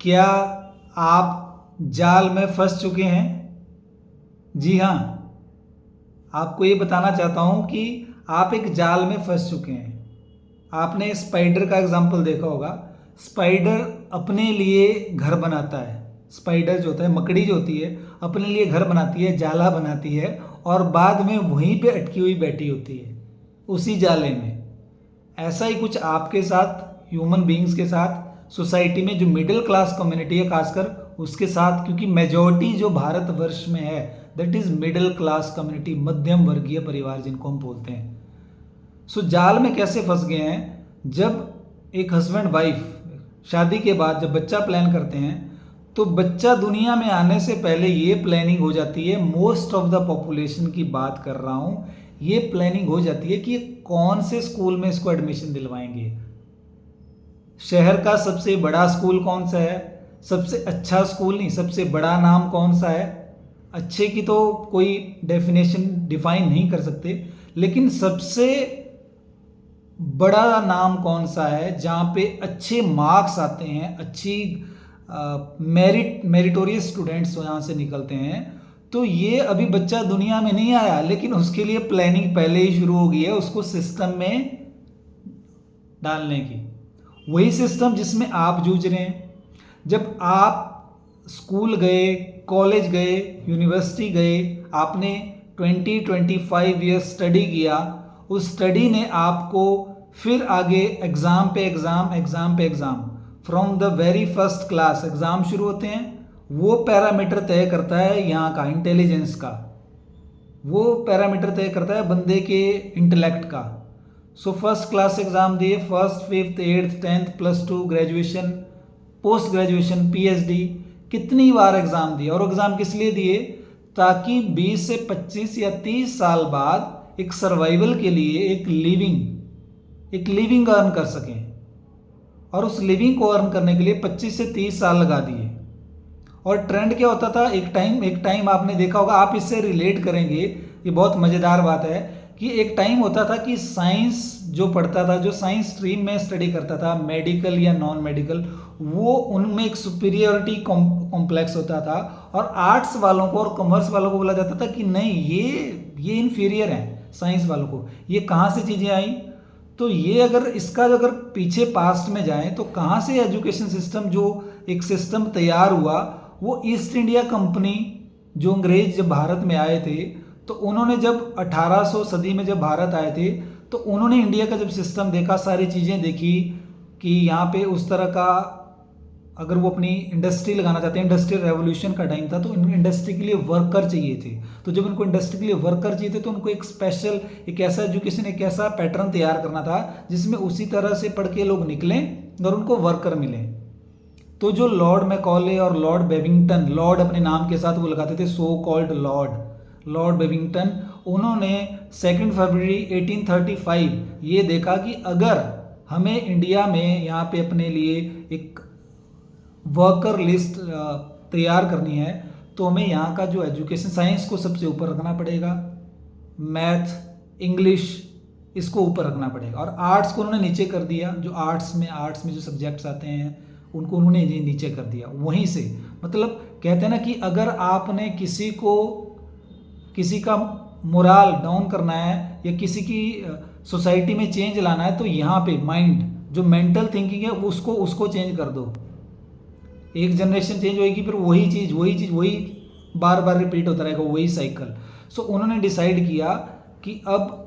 क्या आप जाल में फंस चुके हैं? जी हाँ, आपको ये बताना चाहता हूँ कि आप एक जाल में फंस चुके हैं। आपने स्पाइडर का एग्जाम्पल देखा होगा। स्पाइडर अपने लिए घर बनाता है। स्पाइडर जो होता है, मकड़ी जो होती है, अपने लिए घर बनाती है, जाला बनाती है और बाद में वहीं पे अटकी हुई बैठी होती है उसी जाले में। ऐसा ही कुछ आपके साथ, ह्यूमन बींग्स के साथ, सोसाइटी में जो मिडिल क्लास कम्युनिटी है खासकर उसके साथ, क्योंकि मेजॉरिटी जो भारतवर्ष में है that is middle class community, मध्यम वर्गीय परिवार जिनको हम बोलते हैं। सो जाल में कैसे फंस गए हैं? जब एक हस्बैंड वाइफ शादी के बाद जब बच्चा प्लान करते हैं तो बच्चा दुनिया में आने से पहले ये प्लानिंग हो जाती है, मोस्ट ऑफ द पॉपुलेशन की बात कर रहा हूँ, ये प्लानिंग हो जाती है कि कौन से स्कूल में इसको एडमिशन दिलवाएंगे, शहर का सबसे बड़ा स्कूल कौन सा है, सबसे अच्छा स्कूल नहीं, सबसे बड़ा नाम कौन सा है। अच्छे की तो कोई डेफिनेशन डिफाइन नहीं कर सकते, लेकिन सबसे बड़ा नाम कौन सा है जहाँ पे अच्छे मार्क्स आते हैं, अच्छी मेरिटोरियस स्टूडेंट्स यहाँ से निकलते हैं। तो ये अभी बच्चा दुनिया में नहीं आया, लेकिन उसके लिए प्लानिंग पहले ही शुरू हो गई है उसको सिस्टम में डालने की। वही सिस्टम जिसमें आप जूझ रहे हैं। जब आप स्कूल गए, कॉलेज गए, यूनिवर्सिटी गए, आपने 20-25 ईयर्स स्टडी किया, उस स्टडी ने आपको फिर आगे एग्ज़ाम पे एग्ज़ाम, एग्ज़ाम पे exam, from the very first class exam शुरू होते हैं। वो पैरामीटर तय करता है यहाँ का इंटेलिजेंस का, वो पैरामीटर तय करता है बंदे के इंटेलेक्ट का। सो फर्स्ट क्लास एग्ज़ाम दिए, first, fifth, eighth, tenth, +2, graduation, post graduation, PhD, कितनी बार एग्ज़ाम दिए। और एग्ज़ाम किस लिए दिए? ताकि 20 से 25 या 30 साल बाद एक सर्वाइवल के लिए एक लिविंग अर्न कर सकें। और उस लिविंग को अर्न करने के लिए 25 से 30 साल लगा दिए। और ट्रेंड क्या होता था? एक टाइम आपने देखा होगा, आप इससे रिलेट करेंगे, ये बहुत मज़ेदार बात है कि एक टाइम होता था कि साइंस जो पढ़ता था, जो साइंस स्ट्रीम में स्टडी करता था, मेडिकल या नॉन मेडिकल, वो उनमें एक सुपीरियरिटी कॉम्प्लेक्स होता था। और आर्ट्स वालों को और कॉमर्स वालों को बोला जाता था कि नहीं, ये इन्फीरियर हैं साइंस वालों को। ये कहाँ से चीज़ें आई? तो ये अगर पीछे पास्ट में जाएं तो कहाँ से एजुकेशन सिस्टम, जो एक सिस्टम तैयार हुआ, वो ईस्ट इंडिया कंपनी, जो अंग्रेज जब भारत में आए थे, तो उन्होंने जब 1800 सदी में जब भारत आए थे तो उन्होंने इंडिया का जब सिस्टम देखा, सारी चीज़ें देखी कि यहाँ पे उस तरह का, अगर वो अपनी इंडस्ट्री लगाना चाहते हैं, इंडस्ट्रियल रेवोल्यूशन का टाइम था, तो इंडस्ट्री के लिए वर्कर चाहिए थे। तो जब उनको इंडस्ट्री के लिए वर्कर चाहिए थे तो उनको एक स्पेशल, एक ऐसा एजुकेशन, एक ऐसा पैटर्न तैयार करना था जिसमें उसी तरह से पढ़ के लोग निकलें और उनको वर्कर मिलें। तो जो लॉर्ड मैकॉले और लॉर्ड बेविंगटन, लॉर्ड अपने नाम के साथ वो लगाते थे, सो कॉल्ड लॉर्ड बेविंगटन, उन्होंने 2 फरवरी 1835 ये देखा कि अगर हमें इंडिया में यहाँ पे अपने लिए एक वर्कर लिस्ट तैयार करनी है तो हमें यहाँ का जो एजुकेशन, साइंस को सबसे ऊपर रखना पड़ेगा, मैथ, इंग्लिश, इसको ऊपर रखना पड़ेगा, और आर्ट्स को उन्होंने नीचे कर दिया। जो आर्ट्स में जो सब्जेक्ट्स आते हैं उनको उन्होंने नीचे कर दिया। वहीं से मतलब कहते हैं ना कि अगर आपने किसी का मोराल डाउन करना है या किसी की सोसाइटी में चेंज लाना है तो यहाँ पे माइंड, जो मेंटल थिंकिंग है, उसको चेंज कर दो। एक जनरेशन चेंज होएगी, फिर वही बार बार रिपीट होता रहेगा, वही साइकिल। सो उन्होंने डिसाइड किया कि अब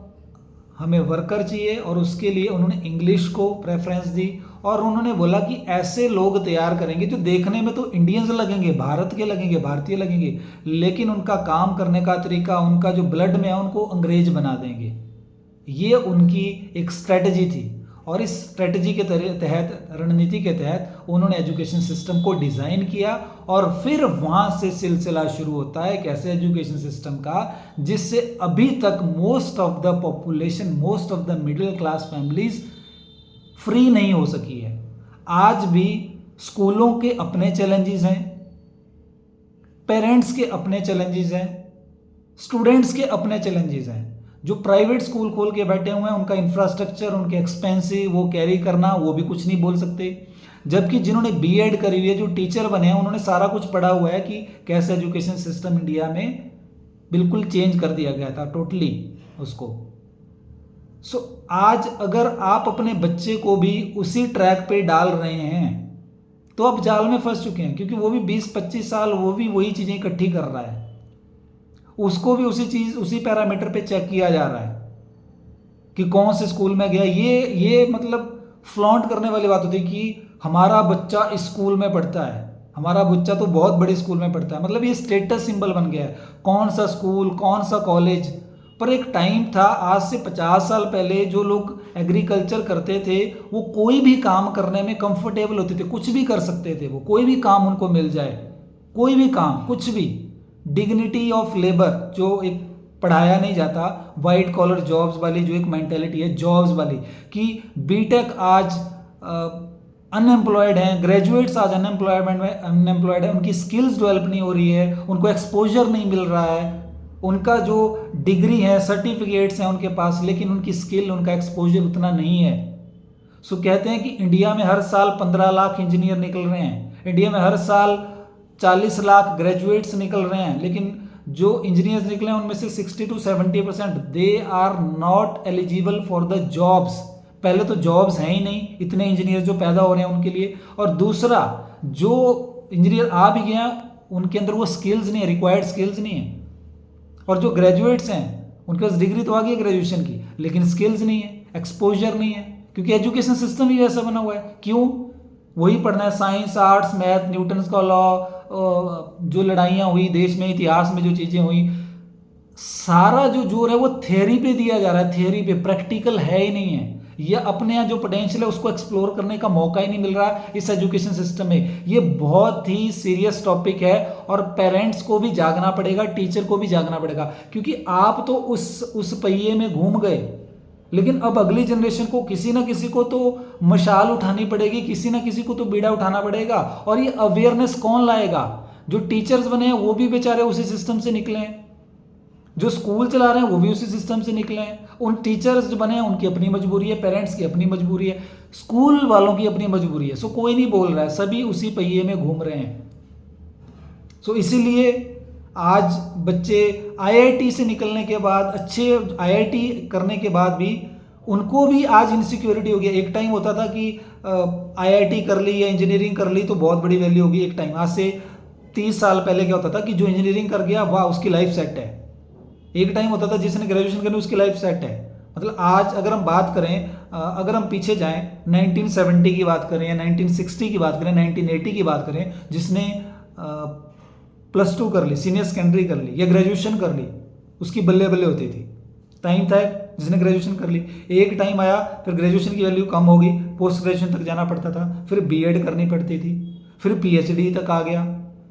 हमें वर्कर चाहिए, और उसके लिए उन्होंने इंग्लिश को प्रेफरेंस दी। और उन्होंने बोला कि ऐसे लोग तैयार करेंगे जो देखने में तो इंडियंस लगेंगे, भारत के लगेंगे, भारतीय लगेंगे, लेकिन उनका काम करने का तरीका, उनका जो ब्लड में है, उनको अंग्रेज बना देंगे। ये उनकी एक स्ट्रेटजी थी। और इस स्ट्रेटजी के तहत, रणनीति के तहत उन्होंने एजुकेशन सिस्टम को डिज़ाइन किया। और फिर वहाँ से सिलसिला शुरू होता है एक ऐसे एजुकेशन सिस्टम का जिससे अभी तक most of the population, most of the middle class families free नहीं हो सकी है। आज भी स्कूलों के अपने चैलेंजेस हैं, पेरेंट्स के अपने चैलेंजेस हैं, स्टूडेंट्स के अपने चैलेंजेस हैं। जो प्राइवेट स्कूल खोल के बैठे हुए हैं उनका इंफ्रास्ट्रक्चर, उनके एक्सपेंसिव, वो कैरी करना, वो भी कुछ नहीं बोल सकते। जबकि जिन्होंने बीएड करी हुई है, जो टीचर बने हैं, उन्होंने सारा कुछ पढ़ा हुआ है कि कैसे एजुकेशन सिस्टम इंडिया में बिल्कुल चेंज कर दिया गया था टोटली उसको। आज अगर आप अपने बच्चे को भी उसी ट्रैक पे डाल रहे हैं तो आप जाल में फंस चुके हैं, क्योंकि वो भी 20-25 साल वो भी वही चीज़ें इकट्ठी कर रहा है, उसको भी उसी पैरामीटर पे चेक किया जा रहा है कि कौन से स्कूल में गया। ये मतलब फ्लॉन्ट करने वाली बात होती है कि हमारा बच्चा इस स्कूल में पढ़ता है, हमारा बच्चा तो बहुत बड़े स्कूल में पढ़ता है, मतलब ये स्टेटस सिंबल बन गया है, कौन सा स्कूल, कौन सा कॉलेज। पर एक टाइम था, आज से 50 साल पहले, जो लोग एग्रीकल्चर करते थे वो कोई भी काम करने में कंफर्टेबल होते थे, कुछ भी कर सकते थे, वो कोई भी काम उनको मिल जाए, कोई भी काम, कुछ भी। डिग्निटी ऑफ लेबर जो एक पढ़ाया नहीं जाता, वाइट कॉलर जॉब्स वाली जो एक मेंटेलिटी है, जॉब्स वाली, कि बीटेक आज अनएम्प्लॉयड हैं, ग्रेजुएट्स आज अनएम्प्लॉयड है, उनकी स्किल्स डेवलप नहीं हो रही है, उनको एक्सपोजर नहीं मिल रहा है, उनका जो डिग्री है, सर्टिफिकेट्स हैं उनके पास, लेकिन उनकी स्किल, उनका एक्सपोजर उतना नहीं है। कहते हैं कि इंडिया में हर साल 15 लाख इंजीनियर निकल रहे हैं, इंडिया में हर साल 40 लाख ग्रेजुएट्स निकल रहे हैं, लेकिन जो इंजीनियर्स निकले हैं उनमें से 60 to 70% they are not eligible for the jobs. पहले तो जॉब्स हैं ही नहीं इतने इंजीनियर जो पैदा हो रहे हैं उनके लिए, और दूसरा जो इंजीनियर आ भी गए हैं उनके अंदर वो स्किल्स नहीं है, रिक्वायर्ड स्किल्स नहीं है। और जो ग्रेजुएट्स हैं उनके पास डिग्री तो आ गई है ग्रेजुएशन की, लेकिन स्किल्स नहीं है, एक्सपोजर नहीं है, क्योंकि एजुकेशन सिस्टम ही वैसा बना हुआ है। क्यों? वही पढ़ना है, साइंस, आर्ट्स, मैथ, न्यूटन का लॉ, जो लड़ाइयाँ हुई देश में, इतिहास में जो चीज़ें हुई, सारा जो जोर है वो थ्योरी पे दिया जा रहा है, थ्योरी पे, प्रैक्टिकल है ही नहीं है। ये अपने यहाँ जो पोटेंशियल है उसको एक्सप्लोर करने का मौका ही नहीं मिल रहा इस एजुकेशन सिस्टम में। ये बहुत ही सीरियस टॉपिक है और पेरेंट्स को भी जागना पड़ेगा, टीचर को भी जागना पड़ेगा, क्योंकि आप तो उस पहिए में घूम गए, लेकिन अब अगली जनरेशन को किसी ना किसी को तो मशाल उठानी पड़ेगी, किसी ना किसी को तो बीड़ा उठाना पड़ेगा। और ये अवेयरनेस कौन लाएगा? जो टीचर्स बने हैं वो भी बेचारे उसी सिस्टम से निकले हैं, जो स्कूल चला रहे हैं वो भी उसी सिस्टम से निकले हैं। उन टीचर्स जो बने हैं उनकी अपनी मजबूरी है, पेरेंट्स की अपनी मजबूरी है, स्कूल वालों की अपनी मजबूरी है। कोई नहीं बोल रहा है, सभी उसी पहिए में घूम रहे हैं। इसीलिए आज बच्चे आईआईटी से निकलने के बाद, अच्छे आईआईटी करने के बाद भी उनको भी आज इनसिक्योरिटी हो गया। एक टाइम होता था कि आईआईटी कर ली या इंजीनियरिंग कर ली तो बहुत बड़ी वैल्यू होगी। एक टाइम, आज से 30 साल पहले क्या होता था कि जो इंजीनियरिंग कर गया वाह उसकी लाइफ सेट है। एक टाइम होता था जिसने ग्रेजुएशन करनी उसकी लाइफ सेट है। मतलब आज अगर हम बात करें, अगर हम पीछे जाएं 1970 की बात करें या 1960 की बात करें, 1980 की बात करें, जिसने +2 कर ली, सीनियर सेकेंडरी कर ली या ग्रेजुएशन कर ली, उसकी बल्ले बल्ले होती थी। टाइम था जिसने ग्रेजुएशन कर ली। एक टाइम आया फिर ग्रेजुएशन की वैल्यू कम होगी, पोस्ट ग्रेजुएशन तक जाना पड़ता था, फिर बीएड करनी पड़ती थी, फिर पीएचडी तक आ गया,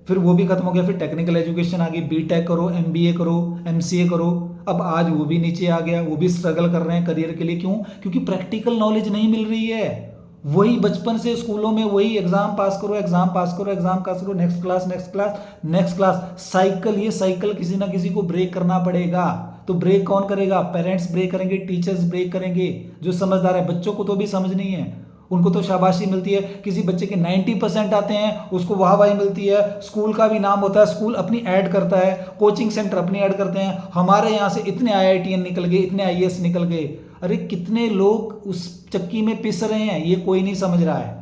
फिर वो भी खत्म हो गया, फिर टेक्निकल एजुकेशन आ गई, बीटेक करो, एमबीए करो, एमसीए करो। अब आज वो भी नीचे आ गया, वो भी स्ट्रगल कर रहे हैं करियर के लिए। क्यों? क्योंकि प्रैक्टिकल नॉलेज नहीं मिल रही है। वही बचपन से स्कूलों में वही एग्जाम पास करो, एग्जाम पास करो, एग्जाम पास करो, next class, next class, next class, cycle. ये साइकिल किसी ना किसी को ब्रेक करना पड़ेगा। तो ब्रेक कौन करेगा? पेरेंट्स ब्रेक करेंगे, टीचर्स ब्रेक करेंगे, जो समझदार है। बच्चों को तो भी समझ नहीं है, उनको तो शाबाशी मिलती है। किसी बच्चे के 90% आते हैं उसको वाहवाही मिलती है, स्कूल का भी नाम होता है, स्कूल अपनी ऐड करता है, कोचिंग सेंटर अपनी ऐड करते हैं, हमारे यहाँ से इतने आईआईटीएन निकल गए, इतने आईएएस निकल गए। अरे कितने लोग उस चक्की में पिस रहे हैं, ये कोई नहीं समझ रहा है।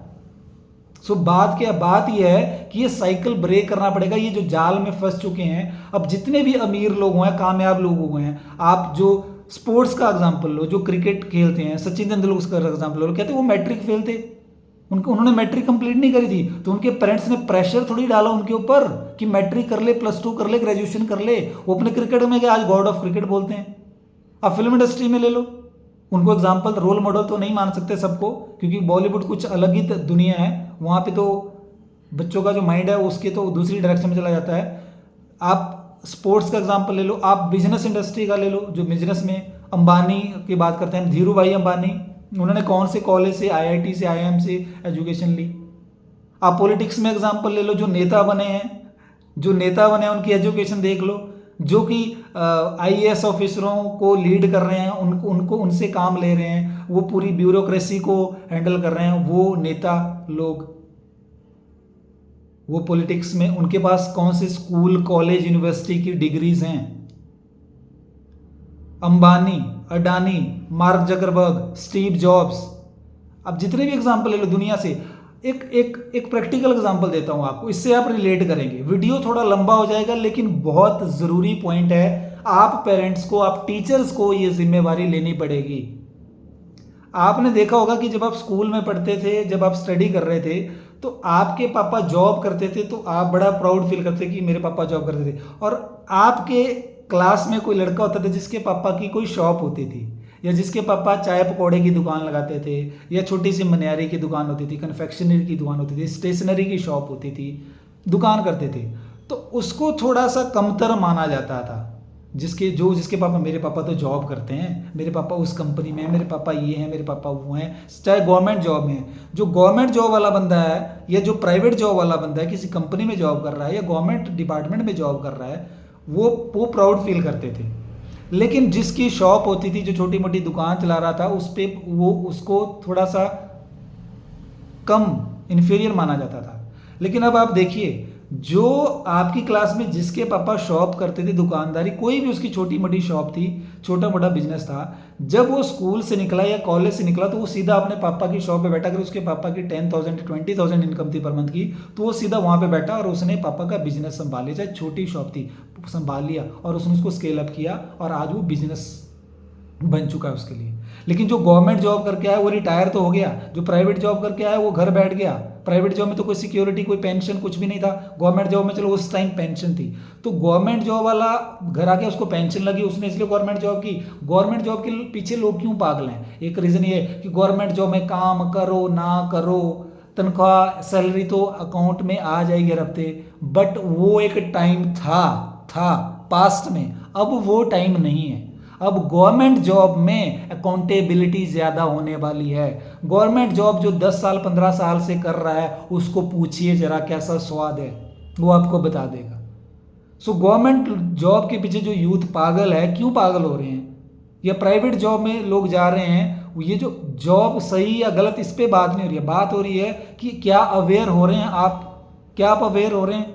बात क्या, बात यह है कि ये साइकिल ब्रेक करना पड़ेगा। ये जो जाल में फंस चुके हैं, अब जितने भी अमीर लोग हैं, कामयाब लोग हुए हैं, आप जो स्पोर्ट्स का एग्जांपल लो, जो क्रिकेट खेलते हैं, सचिन तेंदुलकर का एग्जांपल लो, कहते हैं वो मैट्रिक फेल थे, उन्होंने मैट्रिक कंप्लीट नहीं करी थी, तो उनके पेरेंट्स ने प्रेशर थोड़ी डाला उनके ऊपर कि मैट्रिक कर ले, +2 कर ले, ग्रेजुएशन कर ले। वो अपने क्रिकेट में क्या आज गॉड ऑफ क्रिकेट बोलते हैं। अब फिल्म इंडस्ट्री में ले लो, उनको एग्जाम्पल, रोल मॉडल तो नहीं मान सकते सबको, क्योंकि बॉलीवुड कुछ अलग ही दुनिया है, वहाँ पे तो बच्चों का जो माइंड है उसके तो दूसरी डायरेक्शन में चला जाता है। आप स्पोर्ट्स का एग्जांपल ले लो, आप बिजनेस इंडस्ट्री का ले लो, जो बिजनेस में अंबानी की बात करते हैं, धीरू भाई अंबानी, उन्होंने कौन से कॉलेज से, आईआईटी से, आईआईएम से एजुकेशन ली। आप पॉलिटिक्स में एग्जांपल ले लो, जो नेता बने हैं उनकी एजुकेशन देख लो। जो कि आईएएस ऑफिसरों को लीड कर रहे हैं, उनको उनसे काम ले रहे हैं, वो पूरी ब्यूरोक्रेसी को हैंडल कर रहे हैं, वो नेता लोग, वो पॉलिटिक्स में, उनके पास कौन से स्कूल कॉलेज यूनिवर्सिटी की डिग्रीज हैं? Ambani, Adani, mark Zuckerberg, Steve jobs, अब जितने भी एग्जाम्पल ले लो दुनिया से, एक प्रैक्टिकल एग्जांपल देता हूं आपको, इससे आप रिलेट करेंगे। वीडियो थोड़ा लंबा हो जाएगा लेकिन बहुत जरूरी पॉइंट है। आप पेरेंट्स को, आप टीचर्स को ये जिम्मेवारी लेनी पड़ेगी। आपने देखा होगा कि जब आप स्कूल में पढ़ते थे, जब आप स्टडी कर रहे थे, तो आपके पापा जॉब करते थे तो आप बड़ा प्राउड फील करते कि मेरे पापा जॉब करते थे। और आपके क्लास में कोई लड़का होता था जिसके पापा की कोई शॉप होती थी, या जिसके पापा चाय पकौड़े की दुकान लगाते थे, या छोटी सी मनियारी की दुकान होती थी, कन्फेक्शनरी की दुकान होती थी, स्टेशनरी की शॉप होती थी, दुकान करते थे, तो उसको थोड़ा सा कमतर माना जाता था। जिसके पापा, मेरे पापा तो जॉब करते हैं, मेरे पापा उस कंपनी में हैं, मेरे पापा ये हैं, मेरे पापा वो हैं, चाहे गवर्नमेंट जॉब में। जो गवर्नमेंट जॉब वाला बंदा है या जो प्राइवेट जॉब वाला बंदा है, किसी कंपनी में जॉब कर रहा है या गवर्नमेंट डिपार्टमेंट में जॉब कर रहा है, वो प्राउड फील करते थे। लेकिन जिसकी शॉप होती थी, जो छोटी मोटी दुकान चला रहा था, उस पे वो उसको थोड़ा सा कम, इन्फीरियर माना जाता था। लेकिन अब आप देखिए, जो आपकी क्लास में जिसके पापा शॉप करते थे, दुकानदारी, कोई भी उसकी छोटी मोटी शॉप थी, छोटा मोटा बिजनेस था, जब वो स्कूल से निकला या कॉलेज से निकला तो वो सीधा अपने पापा की शॉप पे बैठा। अगर उसके पापा की 10,000 20,000 इनकम थी पर मंथ की, तो वो सीधा वहाँ पे बैठा और उसने पापा का बिजनेस संभाल लिया, चाहे छोटी शॉप थी, संभाल लिया और उसने उसको स्केल अप किया और आज वो बिजनेस बन चुका है उसके लिए। लेकिन जो गवर्नमेंट जॉब करके आया वो रिटायर तो हो गया, जो प्राइवेट जॉब करके आया वो घर बैठ गया। प्राइवेट जॉब में तो कोई सिक्योरिटी, कोई पेंशन, कुछ भी नहीं था। गवर्नमेंट जॉब में चलो उस टाइम पेंशन थी, तो गवर्नमेंट जॉब वाला घर आके उसको पेंशन लगी, उसने इसलिए गवर्नमेंट जॉब की। गवर्नमेंट जॉब के पीछे लोग क्यों पागल हैं? एक रीजन ये कि गवर्नमेंट जॉब में काम करो ना करो, तनख्वाह सैलरी तो अकाउंट में आ जाएगी हर हफ्ते, बट वो एक टाइम था पास्ट में, अब वो टाइम नहीं है। अब गवर्नमेंट जॉब में अकाउंटेबिलिटी ज़्यादा होने वाली है। गवर्नमेंट जॉब जो 10 साल 15 साल से कर रहा है, उसको पूछिए जरा कैसा स्वाद है, वो आपको बता देगा। सो गवर्नमेंट जॉब के पीछे जो यूथ पागल है, क्यों पागल हो रहे हैं, या प्राइवेट जॉब में लोग जा रहे हैं, ये जो जॉब सही या गलत, इस पर बात नहीं हो रही है। बात हो रही है कि क्या अवेयर हो रहे हैं आप, क्या आप अवेयर हो रहे हैं?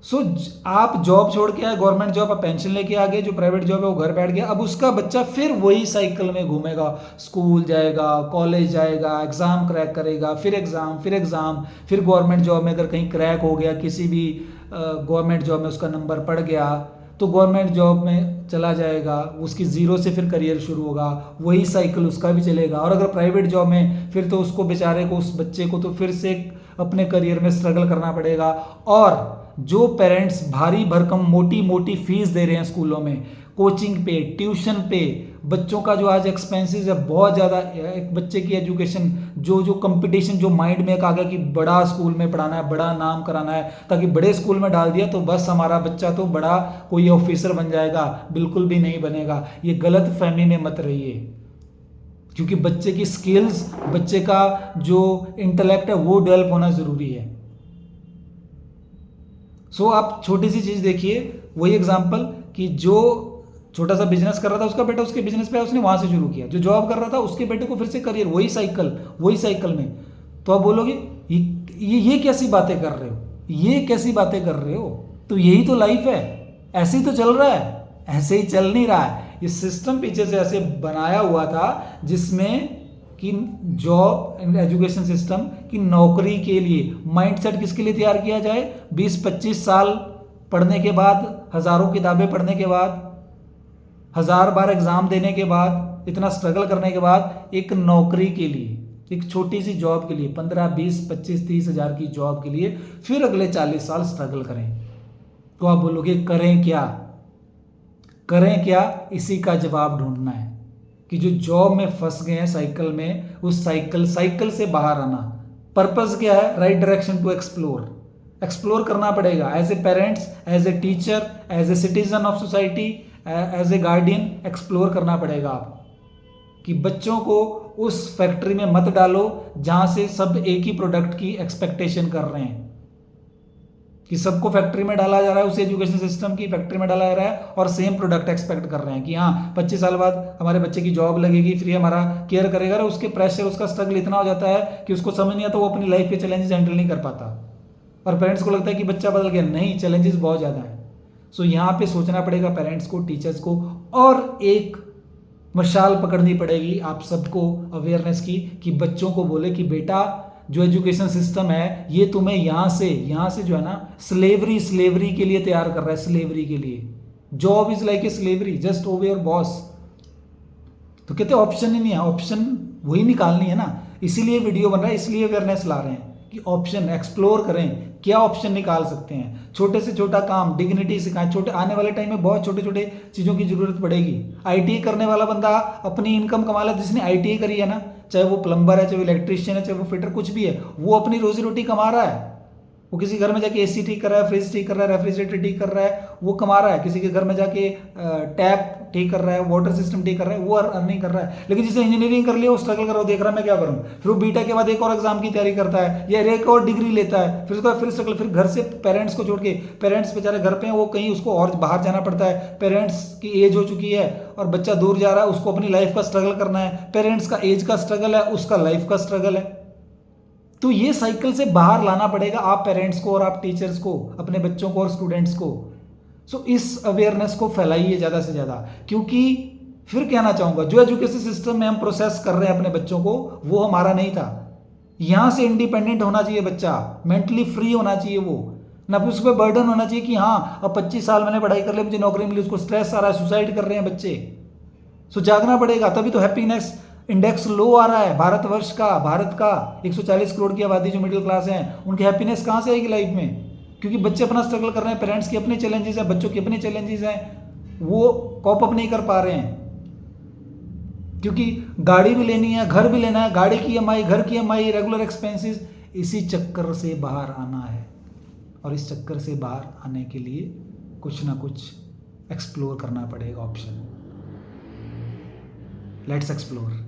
सो आप जॉब छोड़ के आए, गवर्नमेंट जॉब, आप पेंशन लेके आ गए, जो प्राइवेट जॉब है वो घर बैठ गया। अब उसका बच्चा फिर वही साइकिल में घूमेगा, स्कूल जाएगा, कॉलेज जाएगा, एग्जाम क्रैक करेगा, फिर एग्जाम, फिर एग्जाम, फिर गवर्नमेंट जॉब में अगर कहीं क्रैक हो गया, किसी भी गवर्नमेंट जॉब में उसका नंबर पड़ गया, तो गवर्नमेंट जॉब में चला जाएगा, उसकी ज़ीरो से फिर करियर शुरू होगा, वही साइकिल उसका भी चलेगा। और अगर प्राइवेट जॉब में, फिर तो उसको बेचारे को, उस बच्चे को तो फिर से अपने करियर में स्ट्रगल करना पड़ेगा। और जो पेरेंट्स भारी भरकम मोटी मोटी फीस दे रहे हैं स्कूलों में, कोचिंग पे, ट्यूशन पे, बच्चों का जो आज एक्सपेंसेस है बहुत ज़्यादा, एक बच्चे की एजुकेशन, जो कंपटीशन जो माइंड में आ गया कि बड़ा स्कूल में पढ़ाना है, बड़ा नाम कराना है, ताकि बड़े स्कूल में डाल दिया तो बस हमारा बच्चा तो बड़ा कोई ऑफिसर बन जाएगा, बिल्कुल भी नहीं बनेगा। ये गलत फहमी में मत रहिए, क्योंकि बच्चे की स्किल्स, बच्चे का जो इंटेलेक्ट है वो डेवलप होना ज़रूरी है। सो आप छोटी सी चीज़ देखिए, वही एग्जांपल कि जो छोटा सा बिजनेस कर रहा था, उसका बेटा उसके बिजनेस पे उसने वहां से शुरू किया, जो जॉब कर रहा था उसके बेटे को फिर से करियर, वही साइकिल में। तो आप बोलोगे ये कैसी बातें कर रहे हो, ये कैसी बातें कर रहे हो? तो यही तो लाइफ है, ऐसे ही तो चल रहा है, ऐसे ही चल नहीं रहा है। ये सिस्टम पीछे से ऐसे बनाया हुआ था जिसमें कि जॉब, एजुकेशन सिस्टम की नौकरी के लिए माइंडसेट किसके लिए तैयार किया जाए? 20-25 साल पढ़ने के बाद, हज़ारों किताबें पढ़ने के बाद, 1000 बार एग्ज़ाम देने के बाद, इतना स्ट्रगल करने के बाद, एक नौकरी के लिए, एक छोटी सी जॉब के लिए, 15, 20, 25, 30 हज़ार की जॉब के लिए फिर अगले 40 साल स्ट्रगल करें। तो आप बोलोगे करें क्या? करें क्या? इसी का जवाब ढूंढना है कि जो जॉब में फंस गए हैं साइकिल में, उस साइकिल से बाहर आना। पर्पस क्या है? राइट डायरेक्शन टू एक्सप्लोर करना पड़ेगा। As a parents, as a teacher, as a citizen of society, as a guardian, explore करना पड़ेगा आप, कि बच्चों को उस फैक्ट्री में मत डालो जहां से सब एक ही प्रोडक्ट की एक्सपेक्टेशन कर रहे हैं। कि सबको फैक्ट्री में डाला जा रहा है, उस एजुकेशन सिस्टम की फैक्ट्री में डाला जा रहा है और सेम प्रोडक्ट एक्सपेक्ट कर रहे हैं कि हाँ 25 साल बाद हमारे बच्चे की जॉब लगेगी, फ्री हमारा केयर करेगा। और उसके प्रेशर, उसका स्ट्रगल इतना हो जाता है कि उसको समझ नहीं आता, वो अपनी लाइफ के चैलेंजेस हैंडल नहीं कर पाता और पेरेंट्स को लगता है कि बच्चा बदल गया। नहीं, चैलेंजेस बहुत ज़्यादा हैं। सो यहाँ पे सोचना पड़ेगा पेरेंट्स को, टीचर्स को, और एक मशाल पकड़नी पड़ेगी आप सबको अवेयरनेस की, कि बच्चों को बोले कि बेटा जो एजुकेशन सिस्टम है ये तुम्हें यहाँ से जो है ना स्लेवरी के लिए तैयार कर रहा है, स्लेवरी के लिए। Job is like a slavery, just ओबे योर बॉस। तो कहते ऑप्शन ही नहीं है, ऑप्शन वही निकालनी है ना। इसीलिए वीडियो बन रहा है, इसलिए अवेयरनेस ला रहे हैं कि ऑप्शन एक्सप्लोर करें, क्या ऑप्शन निकाल सकते हैं। छोटे से छोटा काम, डिग्निटी सिखाएं। छोटे आने वाले टाइम में बहुत छोटे छोटे चीज़ों की जरूरत पड़ेगी। आईटीआई करने वाला बंदा अपनी इनकम कमा ले, जिसने आईटीआई करी है ना, चाहे वो प्लम्बर है, चाहे वो इलेक्ट्रिशियन है, चाहे वो फिटर, कुछ भी है, वो अपनी रोजी रोटी कमा रहा है। वो किसी घर में जाके एसी ठीक कर रहा है, फ्रिज ठीक कर रहा है, रेफ्रिजरेटर ठीक कर रहा है, वो कमा रहा है। किसी के घर में जाके टैप ठीक कर रहा है, वाटर सिस्टम ठीक कर रहा है, वो अर्निंग कर रहा है। लेकिन जिसने इंजीनियरिंग कर लिया वो स्ट्रगल कर रहा है, देख रहा है मैं क्या करूं। फिर वो बीटेक के बाद एक और एग्जाम की तैयारी करता है या एक और डिग्री लेता है, फिर उसका फिर स्ट्रगल, फिर घर से पेरेंट्स को छोड़ के, पेरेंट्स बेचारे घर पे हैं, वो कहीं उसको और बाहर जाना पड़ता है। पेरेंट्स की एज हो चुकी है और बच्चा दूर जा रहा है, उसको अपनी लाइफ का स्ट्रगल करना है। पेरेंट्स का एज का स्ट्रगल है, उसका लाइफ का स्ट्रगल है। तो ये साइकिल से बाहर लाना पड़ेगा आप पेरेंट्स को और आप टीचर्स को, अपने बच्चों को और स्टूडेंट्स को। सो इस अवेयरनेस को फैलाइए ज़्यादा से ज़्यादा, क्योंकि फिर कहना चाहूँगा जो एजुकेशन सिस्टम में हम प्रोसेस कर रहे हैं अपने बच्चों को, वो हमारा नहीं था। यहाँ से इंडिपेंडेंट होना चाहिए बच्चा, मेंटली फ्री होना चाहिए वो, ना फिर उस पर बर्डन होना चाहिए कि हाँ अब 25 साल मैंने पढ़ाई कर ली, मुझे नौकरी मिली, उसको स्ट्रेस आ रहा है, सुसाइड कर रहे हैं बच्चे। सो जागना पड़ेगा, तभी तो हैप्पीनेस इंडेक्स लो आ रहा है भारतवर्ष का। भारत का 140 करोड़ की आबादी जो मिडिल क्लास है, उनकी हैप्पीनेस कहाँ से आएगी लाइफ में? क्योंकि बच्चे अपना स्ट्रगल कर रहे हैं, पेरेंट्स के अपने चैलेंजेस हैं, बच्चों के अपने चैलेंजेस हैं, वो कॉप अप नहीं कर पा रहे हैं। क्योंकि गाड़ी भी लेनी है, घर भी लेना है, गाड़ी की ईएमआई, घर की ईएमआई, रेगुलर एक्सपेंसेस, इसी चक्कर से बाहर आना है। और इस चक्कर से बाहर आने के लिए कुछ ना कुछ एक्सप्लोर करना पड़ेगा ऑप्शन। Let's explore.